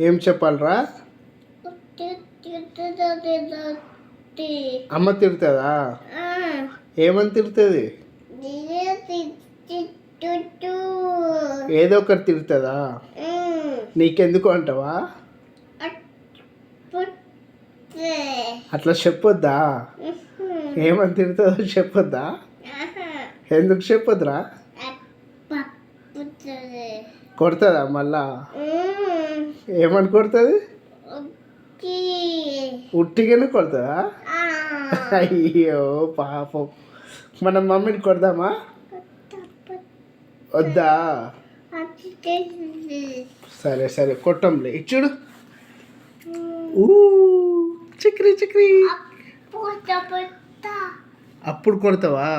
ఏం చెప్పాలరా? అమ్మ తిడుతుందా? ఏమని తిడుతుంది? ఏదో ఒకటి తిడుతుందా? నీకెందుకు అంటావా? అట్లా చెప్పొద్దా? ఏమని తిడుతుందో చెప్పొద్దా? ఎందుకు చెప్పొద్దురా? కొడుతుందా మళ్ళా? ఏమని కొడుతుంది? ఉట్టిగానే కొడుతుందా? అయ్యో పాపం. మన మమ్మీని కొడదామా? వద్దా? సరే సరే కొట్టంలే. ఇచ్చుడు. చిక్రీ చిక్రీ. అప్పుడు కొడతావా?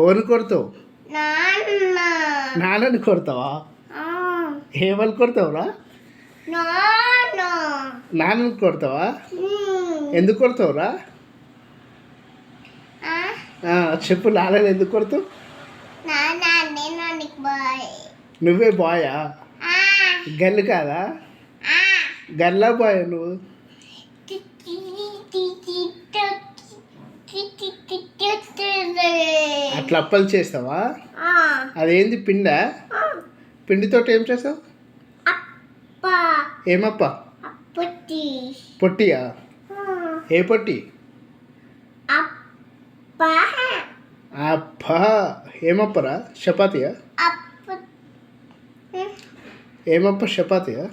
ఓని కొడతావు? నాన్నని కొడతావా? ఏమని కొడతావురా? నాన్నని కొడతావా? ఎందుకు కొడతావురా? చెప్పు, నాన్నని ఎందుకు కొడతావు? నువ్వే బాయా? గల్లు కాదా? గల్లా బాయ్ నువ్వు? అట్లా అప్పలు చేస్తావా? అదేంది పిండా? పిండితో ఏం చేస్తావు? ఏమప్ప? పొట్టియా? ఏ పొట్టి? అప్ప. ఏమప్పరా? చపాతీయా? ఏమప్ప? చపాతీయా?